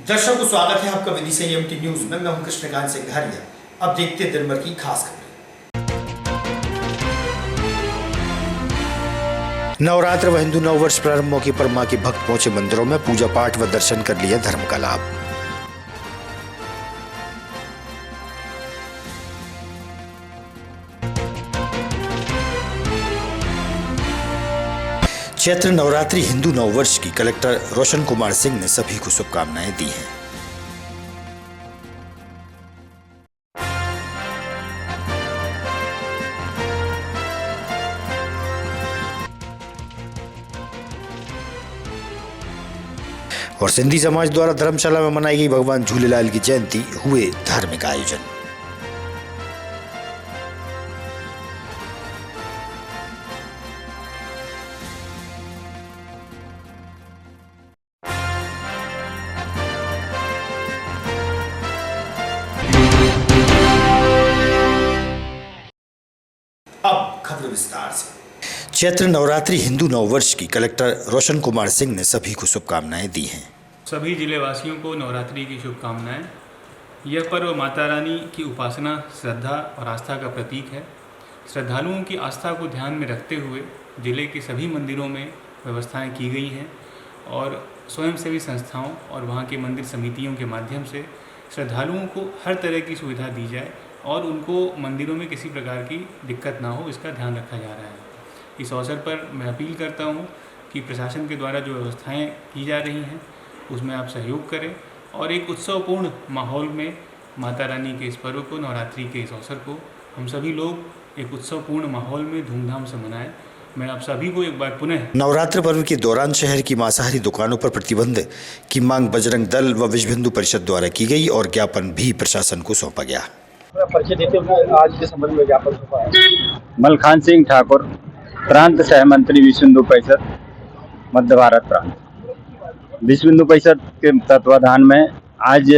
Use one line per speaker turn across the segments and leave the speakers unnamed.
दर्शकों, स्वागत है आपका विधि से एमटी न्यूज में। मैं हूं कृष्णकांत सिंघारिया। अब देखते हैं दिन भर की खास खबरें। नवरात्र व हिंदू नववर्ष प्रारंभ मौके पर मां के भक्त पहुंचे मंदिरों में, पूजा पाठ व दर्शन कर लिया धर्म का लाभ। चैत्र नवरात्रि हिंदू नववर्ष की कलेक्टर रोशन कुमार सिंह ने सभी को शुभकामनाएं दी हैं। और सिंधी समाज द्वारा धर्मशाला में मनाई गई भगवान झूलेलाल की जयंती, हुए धार्मिक आयोजन। अब खबर विस्तार से। चैत्र नवरात्रि हिंदू नववर्ष की कलेक्टर रोशन कुमार सिंह ने सभी को शुभकामनाएं दी हैं।
सभी जिले वासियों को नवरात्रि की शुभकामनाएं। यह पर्व माता रानी की उपासना, श्रद्धा और आस्था का प्रतीक है। श्रद्धालुओं की आस्था को ध्यान में रखते हुए जिले के सभी मंदिरों में व्यवस्थाएं की गई हैं और स्वयंसेवी संस्थाओं और वहां के मंदिर समितियों के माध्यम से श्रद्धालुओं को हर तरह की सुविधा दी जाए और उनको मंदिरों में किसी प्रकार की दिक्कत ना हो, इसका ध्यान रखा जा रहा है। इस अवसर पर मैं अपील करता हूँ कि प्रशासन के द्वारा जो व्यवस्थाएं की जा रही हैं उसमें आप सहयोग करें और एक उत्सवपूर्ण माहौल में माता रानी के इस पर्व को, नवरात्रि के इस अवसर को हम सभी लोग एक उत्सवपूर्ण माहौल में धूमधाम से मनाएं। मैं आप सभी को एक बार पुनः
नवरात्र पर्व के दौरान शहर की मांसाहारी दुकानों पर प्रतिबंध की मांग बजरंग दल व विश्व हिंदू परिषद द्वारा की गई और ज्ञापन भी प्रशासन को सौंपा गया।
परिचय देते हुए आज के संबंध में ज्ञापन सौंपा है।
मलखान सिंह ठाकुर, प्रांत सह मंत्री विश्व हिंदू परिषद मध्य भारत प्रांत। विश्व हिंदू परिषद के तत्वाधान में आज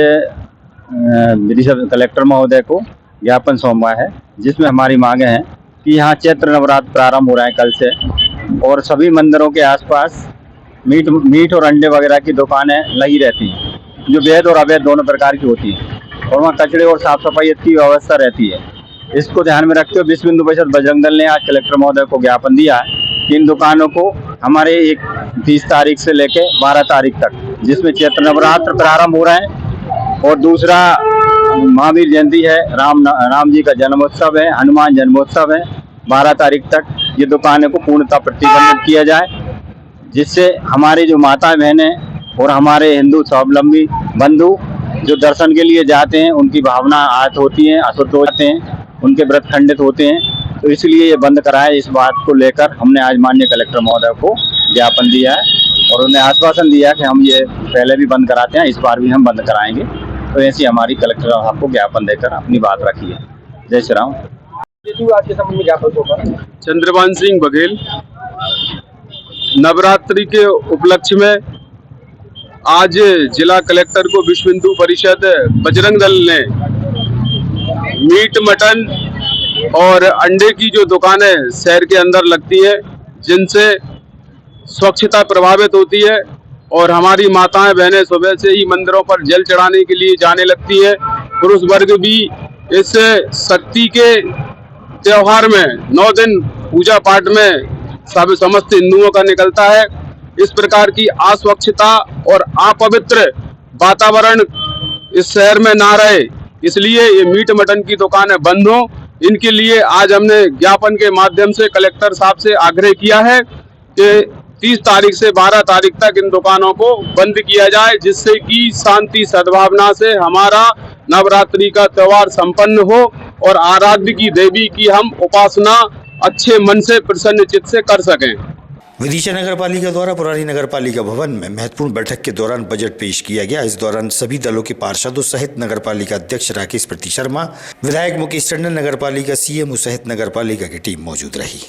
कलेक्टर महोदय को ज्ञापन सौंपा है, जिसमें हमारी मांगे हैं कि यहाँ चैत्र नवरात्र प्रारंभ हो रहा है कल से और सभी मंदिरों के आसपास मीट और अंडे वगैरह की दुकानें लगी रहती हैं, जो वैध और अवैध दोनों प्रकार की होती हैं और वहाँ कचरे और साफ सफाई की व्यवस्था रहती है। इसको ध्यान में रखते हुए विश्व हिंदू परिषद बजरंग दल ने आज कलेक्टर महोदय को ज्ञापन दिया है कि इन दुकानों को हमारे 30 तारीख से लेकर 12 तारीख तक, जिसमें चैत्र नवरात्र प्रारंभ हो रहे हैं और दूसरा महावीर जयंती है, राम जी का जन्मोत्सव है, हनुमान जन्मोत्सव है, 12 तारीख तक ये दुकानों को पूर्णतः प्रतिबंधित किया जाए, जिससे हमारी जो माता बहनें और हमारे हिंदू स्वावलंबी बंधु जो दर्शन के लिए जाते हैं उनकी भावना आहत होती हैं, अशुद्ध हो जाते हैं, उनके व्रत खंडित होते हैं। तो इसलिए ये बंद कराए, इस बात को लेकर हमने आज माननीय कलेक्टर महोदय को ज्ञापन दिया है और उन्हें आश्वासन दिया कि हम ये पहले भी बंद कराते हैं, इस बार भी हम बंद कराएंगे। तो ऐसी हमारी कलेक्टर साहब को ज्ञापन देकर अपनी बात रखी है। जय श्री राम।
आज के संबंध में ज्ञापन सौंपा।
चंद्रभान सिंह बघेल। नवरात्रि के उपलक्ष्य में आज जिला कलेक्टर को विश्व हिंदू परिषद बजरंग दल ने मीट, मटन और अंडे की जो दुकानें शहर के अंदर लगती है, जिनसे स्वच्छता प्रभावित होती है और हमारी माताएं बहनें सुबह से ही मंदिरों पर जल चढ़ाने के लिए जाने लगती है। पुरुष वर्ग भी इस शक्ति के त्योहार में 9 दिन पूजा पाठ में समस्त हिंदुओं का निकलता है। इस प्रकार की अस्वच्छता और अपवित्र वातावरण इस शहर में ना रहे, इसलिए ये मीट मटन की दुकानें बंद हों। इनके लिए आज हमने ज्ञापन के माध्यम से कलेक्टर साहब से आग्रह किया है कि 30 तारीख से 12 तारीख तक इन दुकानों को बंद किया जाए, जिससे कि शांति सद्भावना से हमारा नवरात्रि का त्योहार संपन्न हो और आराध्य की देवी की हम उपासना अच्छे मन से, प्रसन्न चित्त से कर सकें।
विदिशा नगर पालिका द्वारा पुरानी नगर पालिका भवन में महत्वपूर्ण बैठक के दौरान बजट पेश किया गया। इस दौरान सभी दलों के पार्षदों सहित नगर पालिका अध्यक्ष राकेश प्रति शर्मा, विधायक मुकेश टंडन, नगर पालिका सीएमओ सहित नगर पालिका की टीम मौजूद रही।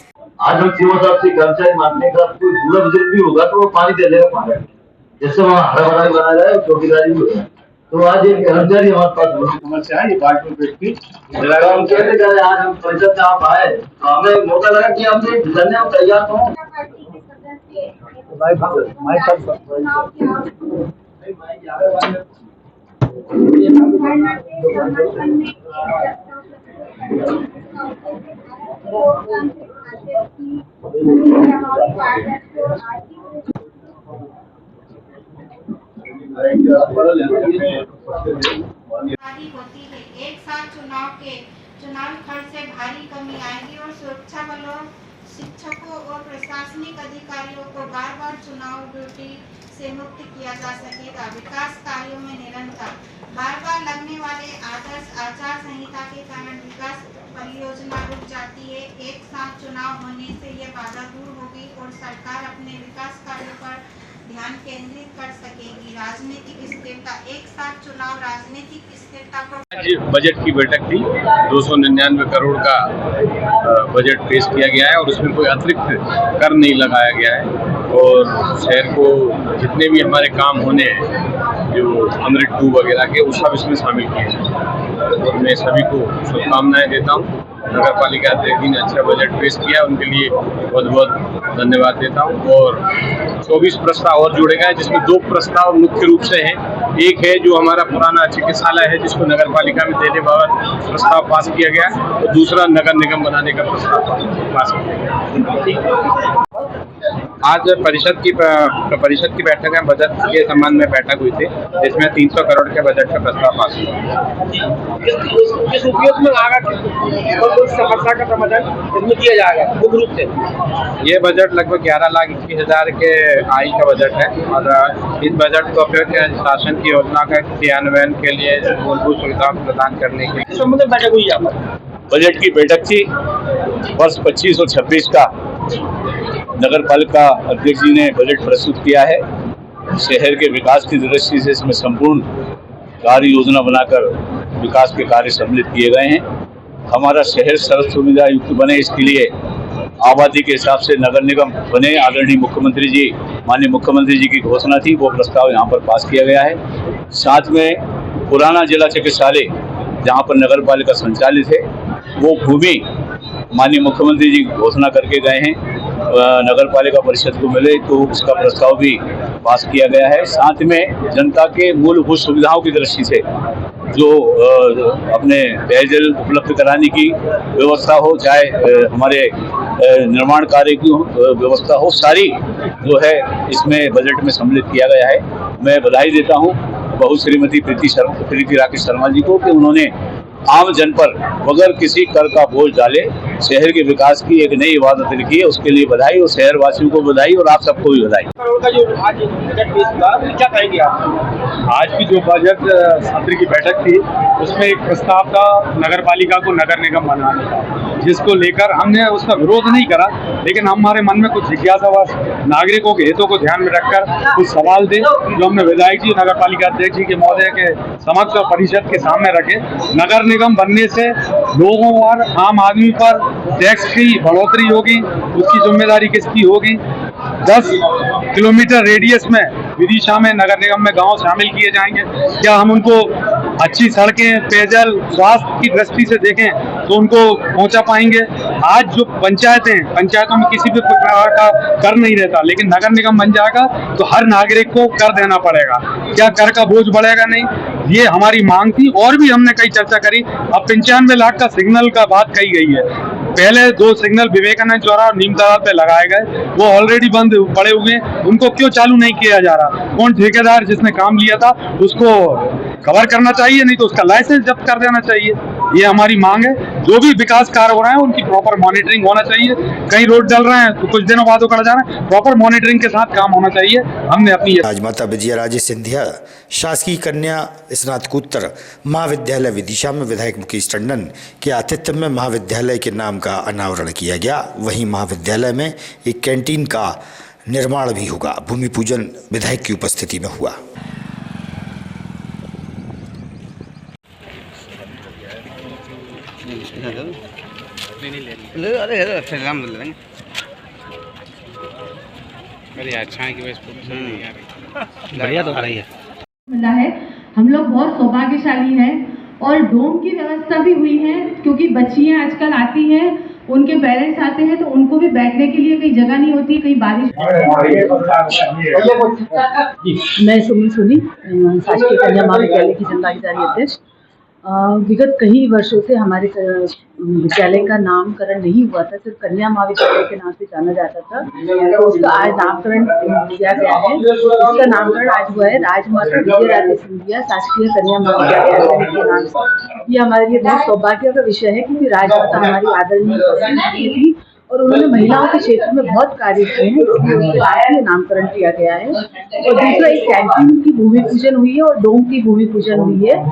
आज हम सीएमओ साहब से कर्मचारी मांगने का कोई पूरा बजट भी होगा तो वो पानी दे देगा पानी, जैसे वहाँ हरा भरा बना रहा है, चौकीदारी भी होगा। तो आज एक कर्मचारी हमारे पास समस्या है, ये पार्टी व्यक्ति हम कहते जा रहे, आज हम परिषद से आप आए तो हमें मौका लगा कि हमसे धरने हम तैयार हों।
होती है। एक साथ चुनाव खर्च से भारी कमी आएगी और सुरक्षा बलों, शिक्षकों और प्रशासनिक अधिकारियों को बार-बार चुनाव ड्यूटी से मुक्त किया जा सकेगा। विकास कार्यों में निरंतर बार-बार लगने वाले आदर्श आचार संहिता के कारण विकास परियोजना रुक जाती है। एक साथ चुनाव होने से यह बाधा दूर होगी और सरकार अपने विकास कार्यों पर ध्यान केंद्रित कर सकेगी। राजनीतिक स्थिरता, एक साथ चुनाव राजनीतिक स्थिरता को।
आज बजट की बैठक थी। 299 करोड़ का बजट पेश किया गया है और उसमें कोई अतिरिक्त कर नहीं लगाया गया है और शहर को जितने भी हमारे काम होने हैं जो अमृत 2 वगैरह के, वो सब इसमें शामिल किए हैं और मैं सभी को शुभकामनाएं देता हूँ। नगर पालिका अध्यक्ष जी ने अच्छा बजट पेश किया, उनके लिए बहुत बहुत धन्यवाद देता हूँ। और 24 प्रस्ताव और जोड़े गए जिसमें 2 प्रस्ताव मुख्य रूप से हैं। एक है जो हमारा पुराना चिकित्सालय है जिसको नगर पालिका में देने बाबत प्रस्ताव पास किया गया और दूसरा नगर निगम बनाने का प्रस्ताव पास किया गया। आज परिषद की बैठक में बजट के संबंध में बैठक हुई थी जिसमें 300 करोड़ के बजट का प्रस्ताव पास हुआ।
किस उपयोग में आगे समस्या का समाधान इसमें किया जाएगा मुख्य रूप से?
ये बजट लगभग 11,21,000 के आय का बजट है और इस बजट को फिर शासन की योजना का क्रियान्वयन के लिए मूलभूत सुविधा प्रदान करने के लिए
संबंध में बैठक हुई यहाँ पर।
बजट की बैठक थी। वर्ष 25 और 26 का नगर पालिका अध्यक्ष जी ने बजट प्रस्तुत किया है। शहर के विकास की दृष्टि से इसमें संपूर्ण कार्य योजना बनाकर विकास के कार्य सम्मिलित किए गए हैं। हमारा शहर सर्व सुविधा युक्त बने, इसके लिए आबादी के हिसाब से नगर निगम बने। आदरणीय मुख्यमंत्री जी, माननीय मुख्यमंत्री जी की घोषणा थी, वो प्रस्ताव यहाँ पर पास किया गया है। साथ में पुराना जिला चिकित्सालय जहाँ पर नगर पालिका संचालित है, वो भूमि माननीय मुख्यमंत्री जी घोषणा करके गए हैं, नगर पालिका परिषद को मिले, तो उसका प्रस्ताव भी पास किया गया है। साथ में जनता के मूलभूत सुविधाओं की दृष्टि से जो अपने पेयजल उपलब्ध कराने की व्यवस्था हो, चाहे हमारे निर्माण कार्य की व्यवस्था हो, सारी जो है इसमें बजट में सम्मिलित किया गया है। मैं बधाई देता हूँ बहु श्रीमती प्रीति राकेश शर्मा जी को कि उन्होंने आम जन पर बगैर किसी कर का बोझ डाले शहर के विकास की एक नई इबादत लिखी है। उसके लिए बधाई और शहर वासियों को बधाई और आप सबको भी बधाई।
क्या कहेंगे आप?
आज की जो बजट सत्र की बैठक थी उसमें एक प्रस्ताव था नगर पालिका को नगर निगम बनाने का, जिसको लेकर हमने उसका विरोध नहीं करा, लेकिन हमारे मन में कुछ जिज्ञासावश नागरिकों के हितों को ध्यान में रखकर कुछ सवाल थे जो हमने विधायक जी, नगर पालिका अध्यक्ष जी के महोदय के समक्ष और परिषद के सामने रखे। नगर निगम बनने से लोगों और आम आदमी पर टैक्स की बढ़ोतरी होगी, उसकी जिम्मेदारी किसकी होगी? 10 किलोमीटर रेडियस में विदिशा में नगर निगम में गांव शामिल किए जाएंगे। क्या हम उनको अच्छी सड़कें, पेयजल, स्वास्थ्य की दृष्टि से देखें तो उनको पहुंचा पाएंगे? आज जो पंचायतों में किसी भी प्रकार का कर नहीं रहता, लेकिन नगर निगम बन जाएगा तो हर नागरिक को कर देना पड़ेगा। क्या कर का बोझ बढ़ेगा? नहीं। ये हमारी मांग थी और भी हमने कई चर्चा करी। अब 95 लाख का सिग्नल का बात कही गई है। पहले 2 सिग्नल विवेकानंद चौराहा और नीम तालाब पे लगाए गए, वो ऑलरेडी बंद पड़े हुए हैं, उनको क्यों चालू नहीं किया जा रहा? कौन ठेकेदार जिसने काम लिया था उसको कवर करना चाहिए, नहीं तो उसका लाइसेंस जब्त कर देना चाहिए। ये हमारी मांग है। जो भी विकास कार्य हो रहे हैं उनकी प्रॉपर मॉनिटरिंग होना चाहिए। कहीं रोड डल रहे हैं तो कुछ दिनों बाद उखड़ जा रहे हैं, प्रॉपर मॉनिटरिंग के साथ काम होना चाहिए। हमने अपनी
राजमाता विजयाराजे सिंधिया शासकीय कन्या स्नातकोत्तर महाविद्यालय विदिशा में विधायक मुकेश टंडन के आतिथ्य में महाविद्यालय के नाम का अनावरण किया गया। वहीं महाविद्यालय में एक कैंटीन का निर्माण भी होगा। भूमि पूजन विधायक की उपस्थिति में हुआ।
बढ़िया तो आ रही है।
मिला है, हम लोग बहुत सौभाग्यशाली हैं और डोम की व्यवस्था भी हुई है क्योंकि बच्चियां आजकल आती हैं उनके पेरेंट्स आते हैं तो उनको भी बैठने के लिए कहीं जगह नहीं होती, कहीं बारिश।
मैं सुमन सोनी, शासकीय कन्या महाविद्यालय की जनभागीदारी अध्यक्ष। विगत कई वर्षों से हमारे विद्यालय का नामकरण नहीं हुआ था, सिर्फ कन्या महाविद्यालय के नाम से जाना जाता था। तो उसका आज नामकरण किया गया है। इसका नामकरण आज हुआ है राजमाता विजयराजे सिंधिया शासकीय कन्या महाविद्यालय के नाम से। ये हमारे लिए बहुत सौभाग्य का विषय है, क्योंकि राजमाता हमारी आदरणीय थी और उन्होंने महिलाओं के क्षेत्र में बहुत कार्य किए हैं, इसलिए उनके आज ये नामकरण किया गया है। और दूसरा, एक कैंटीन की भूमि पूजन हुई है और डोम की भूमि पूजन हुई है,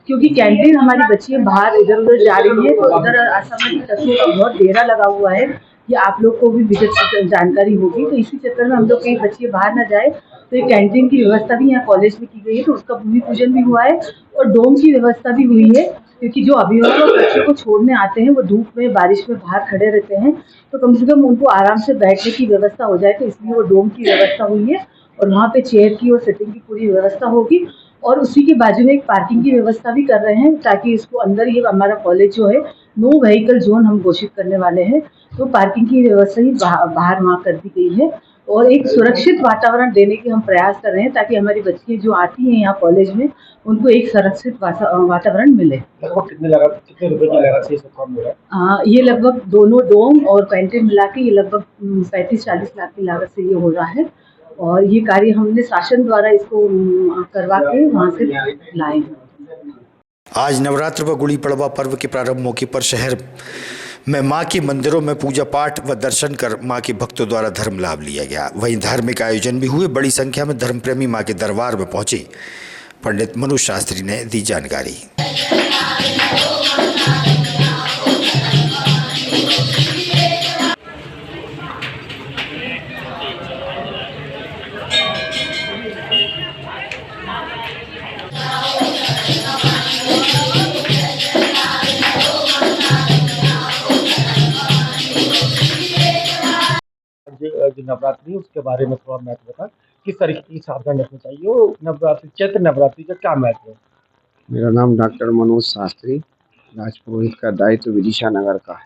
क्योंकि कैंटीन हमारी बच्चियां बाहर इधर उधर जा रही है तो उधर असामाजिक तत्वों का बहुत डेरा लगा हुआ है। ये आप लोग को भी विगत जानकारी होगी, तो इसी चक्कर में हम लोग कहीं बच्चे बाहर ना जाए तो एक कैंटीन की व्यवस्था भी यहाँ कॉलेज में की गई है, तो उसका भूमि पूजन भी हुआ है और डोम की व्यवस्था भी हुई है। क्योंकि जो अभिभावक बच्चों को छोड़ने आते हैं वो धूप में बारिश में बाहर खड़े रहते हैं, तो कम से कम उनको आराम से बैठने की व्यवस्था हो जाए, तो इसलिए वो डोम की व्यवस्था हुई है और वहाँ पे चेयर की और सिटिंग की पूरी व्यवस्था होगी। और उसी के बाजू में एक पार्किंग की व्यवस्था भी कर रहे हैं, ताकि इसको अंदर ये हमारा कॉलेज जो है नो व्हीकल जोन हम घोषित करने वाले हैं, तो पार्किंग की व्यवस्था ही बाहर वहाँ कर दी गई है। और एक सुरक्षित वातावरण देने के हम प्रयास कर रहे हैं, ताकि हमारी बच्चियाँ जो आती हैं यहाँ कॉलेज में उनको एक सुरक्षित वातावरण मिले।
लगभग कितने रुपए की लागत से काम हो रहा है?
ये लगभग दोनों डोम और कैंटीन मिला के ये लगभग 35-40 लाख की लागत से ये हो रहा है। और ये कार्य हमने शासन द्वारा इसको करवा के वहाँ से लाए हैं।
आज नवरात्र व गुड़ी पड़वा पर्व के प्रारंभ मौके पर शहर में मां के मंदिरों में पूजा पाठ व दर्शन कर मां के भक्तों द्वारा धर्म लाभ लिया गया। वहीं धार्मिक आयोजन भी हुए। बड़ी संख्या में धर्मप्रेमी मां के दरबार में पहुंचे। पंडित मनोज शास्त्री ने दी जानकारी।
जो नवरात्रि उसके बारे में थोड़ा महत्व बता, किस तरीके की सावधानी रखनी चाहिए और नवरात्रि चैत्र नवरात्रि का क्या महत्व है?
मेरा नाम डॉक्टर मनोज शास्त्री, राजपुरोहित का दायित्व विदिशा नगर का है।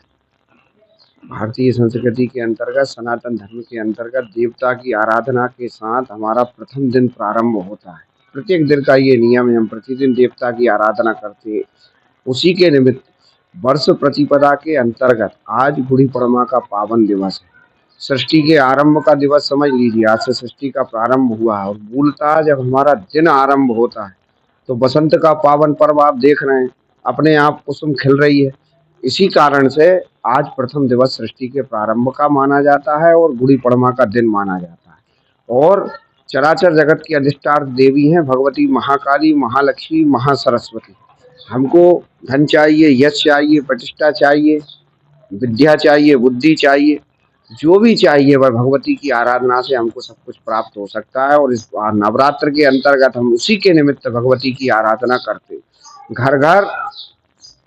भारतीय संस्कृति के अंतर्गत, सनातन धर्म के अंतर्गत देवता की आराधना के साथ हमारा प्रथम दिन प्रारंभ होता है। प्रत्येक दिन का ये नियम है, हम प्रतिदिन देवता की आराधना करते हैं। उसी के निमित्त वर्ष प्रतिपदा के अंतर्गत आज गुड़ी पड़वा का पावन दिवस है। सृष्टि के आरंभ का दिवस समझ लीजिए, आज से सृष्टि का प्रारंभ हुआ है। और मूलतः जब हमारा दिन आरंभ होता है तो बसंत का पावन पर्व आप देख रहे हैं, अपने आप कुसुम खिल रही है। इसी कारण से आज प्रथम दिवस सृष्टि के प्रारंभ का माना जाता है और गुड़ी पड़वा का दिन माना जाता है। और चराचर जगत की अधिष्ठान देवी हैं भगवती महाकाली, महालक्ष्मी, महासरस्वती। हमको धन चाहिए, यश चाहिए, प्रतिष्ठा चाहिए, विद्या चाहिए, बुद्धि चाहिए, जो भी चाहिए वह भगवती की आराधना से हमको सब कुछ प्राप्त हो सकता है। और इस नवरात्र के अंतर्गत हम उसी के निमित्त भगवती की आराधना करते हैं। घर घर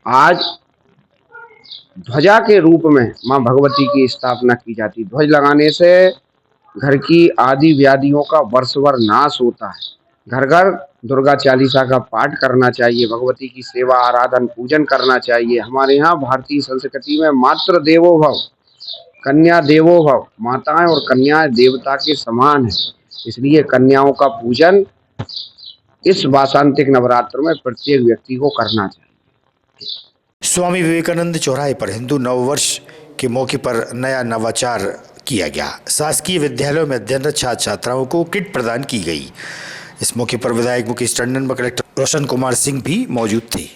आज ध्वजा के रूप में मां भगवती की स्थापना की जाती है। ध्वज लगाने से घर की आदि व्याधियों का वर्षभर नाश होता है। घर घर दुर्गा चालीसा का पाठ करना चाहिए, भगवती की सेवा आराधन पूजन करना चाहिए। हमारे यहाँ भारतीय संस्कृति में मातृ देवो भव, कन्या देवो भव, माताएं और कन्याएं देवता के समान है। इसलिए कन्याओं का पूजन इस वासंतिक नवरात्र में प्रत्येक व्यक्ति को करना चाहिए।
स्वामी विवेकानंद चौराहे पर हिंदू नववर्ष के मौके पर नया नवाचार किया गया। शासकीय विद्यालयों में अध्ययनरत छात्र छात्राओं को किट प्रदान की गई। इस मौके पर विधायक मुकेश टंडन व कलेक्टर रोशन कुमार सिंह भी मौजूद थे।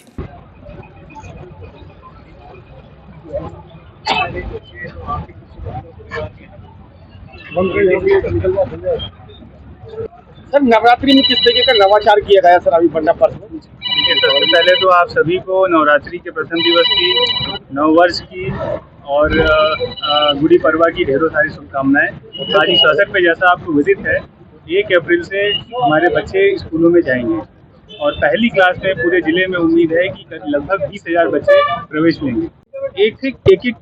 सर, नवरात्रि में किस तरीके का नवाचार किया गया सर अभी बंडा पर्व में?
सबसे पहले तो आप सभी को नवरात्रि के प्रथम दिवस की, नववर्ष की और गुड़ी पड़वा की ढेरों सारी शुभकामनाएं। आज इस अवसर पे जैसा आपको विदित है, 1 अप्रैल से हमारे बच्चे स्कूलों में जाएंगे और पहली क्लास में पूरे जिले में उम्मीद है कि लगभग 20,000 बच्चे प्रवेश लेंगे। एक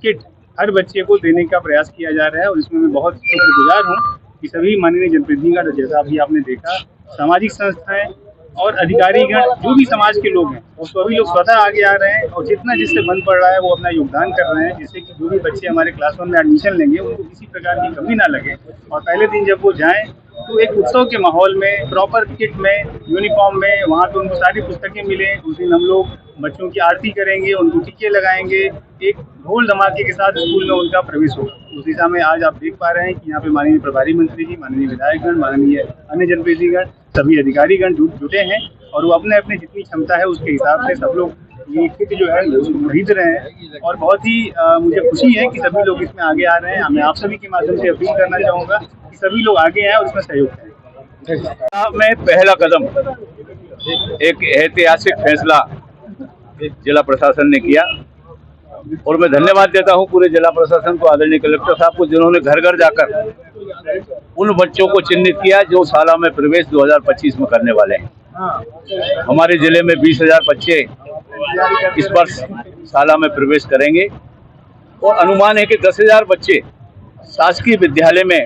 किट हर बच्चे को देने का प्रयास किया जा रहा है और इसमें मैं बहुत शुक्रगुजार हूँ कि सभी माननीय जनप्रतिनिधियों का, जैसा अभी आपने देखा, सामाजिक संस्थाएं,
और अधिकारीगण जो भी समाज के लोग हैं वो सभी लोग स्वतः आगे आ रहे हैं और जितना जिससे बन पड़ रहा है वो अपना योगदान कर रहे हैं, जिससे कि जो भी बच्चे हमारे क्लास 1 में एडमिशन लेंगे उनको किसी प्रकार की कमी ना लगे। और पहले दिन जब वो जाएं तो एक उत्सव के माहौल में, प्रॉपर किट में, यूनिफॉर्म में, वहाँ पे उनको सारी पुस्तकें मिलें। उस दिन हम लोग बच्चों की आरती करेंगे, उनको टीके लगाएंगे, एक ढोल धमाके के साथ स्कूल में उनका प्रवेश होगा। उस दिशा में आज आप देख पा रहे हैं कि यहाँ पे माननीय प्रभारी मंत्री जी, माननीय विधायकगण, माननीय अन्य जनप्रतिनिधिगण, सभी अधिकारीगण जुटे हैं और वो अपने अपने जितनी क्षमता है उसके हिसाब से सब लोग ये किट जो है उसको खरीद रहे हैं। और बहुत ही मुझे खुशी है कि सभी लोग इसमें आगे आ रहे हैं। मैं आप सभी के माध्यम से अपील करना चाहूँगा कि सभी लोग आगे आएँ और इसमें सहयोग करें।
में पहला कदम एक ऐतिहासिक फैसला जिला प्रशासन ने किया और मैं धन्यवाद देता हूं पूरे जिला प्रशासन को, आदरणीय कलेक्टर साहब को, जिन्होंने घर घर जाकर उन बच्चों को चिन्हित किया जो शाला में प्रवेश 2025 में करने वाले हैं। हमारे जिले में 20,000 बच्चे इस वर्ष शाला में प्रवेश करेंगे और अनुमान है कि 10,000 बच्चे शासकीय विद्यालय में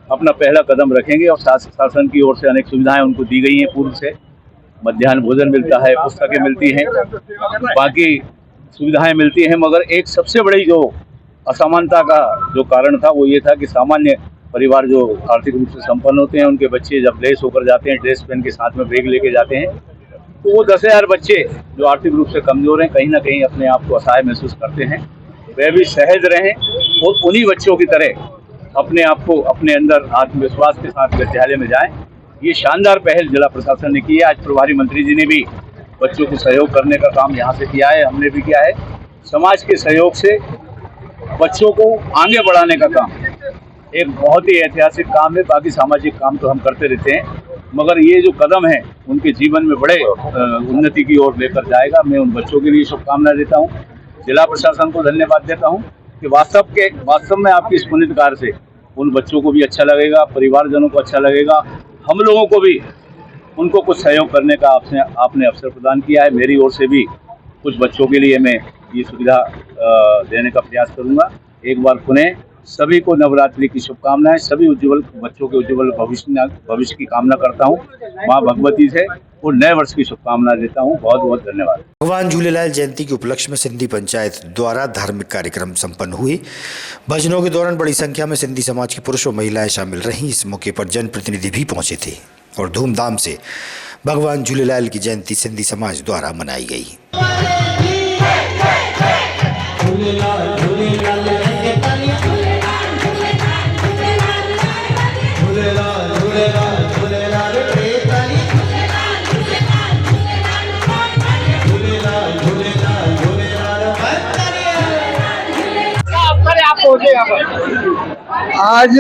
अपना पहला कदम रखेंगे और शासन की ओर से अनेक सुविधाएं उनको दी गई हैं। पूर्व से मध्याह्न भोजन मिलता है, पुस्तकें मिलती हैं, बाकी सुविधाएं मिलती हैं। मगर एक सबसे बड़ी जो असमानता का जो कारण था वो ये था कि सामान्य परिवार जो आर्थिक रूप से संपन्न होते हैं उनके बच्चे जब लेस होकर जाते हैं, ड्रेस पहन के साथ में बैग लेके जाते हैं, तो वो 10,000 बच्चे जो आर्थिक रूप से कमजोर हैं कहीं ना कहीं अपने आप को असहाय महसूस करते हैं। वे भी सहज रहें और उन्हीं बच्चों की तरह अपने आप को अपने अंदर आत्मविश्वास के साथ विद्यालय में जाएं। ये शानदार पहल जिला प्रशासन ने की है। आज प्रभारी मंत्री जी ने भी बच्चों को सहयोग करने का काम यहाँ से किया है, हमने भी किया है। समाज के सहयोग से बच्चों को आगे बढ़ाने का काम एक बहुत ही ऐतिहासिक काम है। बाकी सामाजिक काम तो हम करते रहते हैं, मगर ये जो कदम है उनके जीवन में बड़े उन्नति की ओर लेकर जाएगा। मैं उन बच्चों के लिए शुभकामनाएं देता हूँ, जिला प्रशासन को धन्यवाद देता हूँ कि वास्तव में आपकी इस पुनीत कार्य से उन बच्चों को भी अच्छा लगेगा, परिवारजनों को अच्छा लगेगा, हम लोगों को भी उनको कुछ सहयोग करने का आपने अवसर प्रदान किया है। मेरी ओर से भी कुछ बच्चों के लिए मैं ये सुविधा देने का प्रयास करूंगा। एक बार पुनः सभी को नवरात्रि की शुभकामनाएं, सभी उज्जवल बच्चों के उज्जवल भविष्य की कामना करता हूं। मां भगवती से और नए वर्ष की शुभकामना देता हूं। बहुत बहुत धन्यवाद।
भगवान झूलेलाल जयंती के उपलक्ष्य में सिंधी पंचायत द्वारा धार्मिक कार्यक्रम संपन्न हुए। भजनों के दौरान बड़ी संख्या में सिंधी समाज के पुरुष और महिलाएं शामिल रहीं। इस मौके पर जनप्रतिनिधि भी पहुंचे थे और धूमधाम से भगवान झूलेलाल की जयंती सिंधी समाज द्वारा मनाई गई।
आज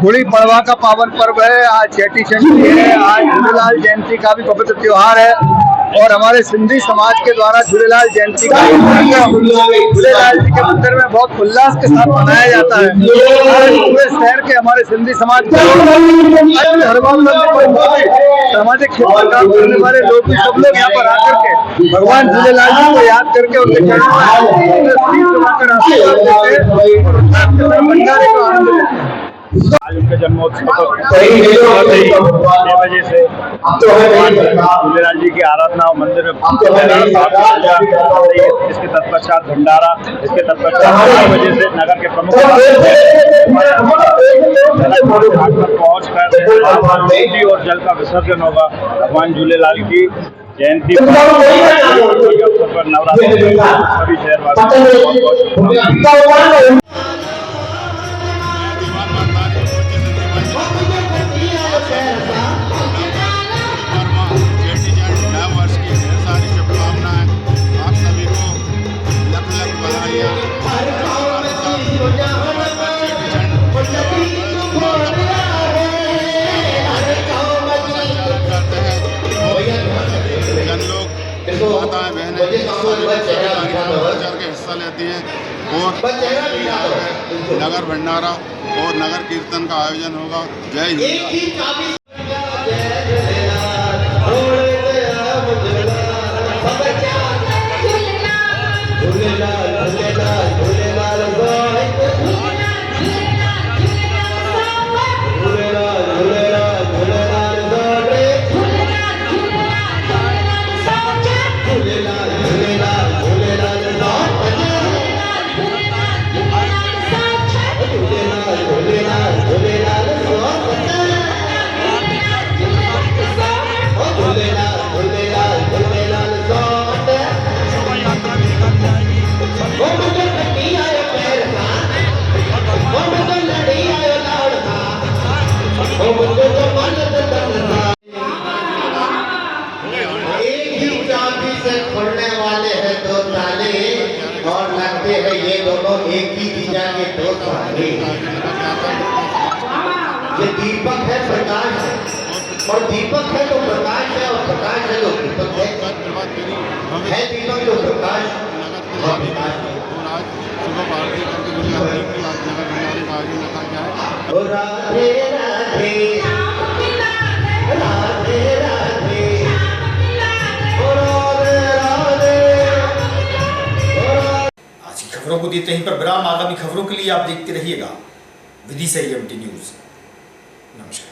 गुड़ी पड़वा का पावन पर्व है, आज चेटी चंडी है, आज झूलेलाल जयंती का भी पवित्र त्योहार है और हमारे सिंधी समाज के द्वारा झूलेलाल जयंती का झूलेलाल जी के मंदिर में बहुत उल्लास के साथ मनाया जाता है। पूरे शहर के हमारे सिंधी समाज के सामाजिक क्षेत्र में काम करने वाले लोग भी सब लोग यहाँ पर आकर के भगवान झूलेलाल जी को याद करके उनके चरणों में भंडारे का आनंद लेते हैं।
आज उनके जन्मोत्सव पर 6 बजे से झूलेलाल जी की आराधना और मंदिर में इसके तत्पश्चात भंडारा, इसके तत्पश्चात 6 बजे से नगर के प्रमुख घाट पर पहुँच कर और जल का विसर्जन होगा। भगवान झूलेलाल की जयंती पर नवरात्रि सभी शहरवासियों
माताएं बहनें हिस्सा लेती हैं और नगर भंडारा और नगर कीर्तन का आयोजन होगा। जय हिंद।
और दीपक है तो प्रकाश है, और प्रकाश है तो दीपक है दीपक तो प्रकाश और प्रकाश है।
और आज सुबह आरती करके मुझे लगता है कि आज नगर भंडारे का आयोजन रखा गया है।
और राधे राधे राधे राधे और राधे
आज की खबरों को देते ही पर विराम। आगामी खबरों के लिए आप देखते रहिएगा विदिशा एएमटी न्यूज। नमस्कार।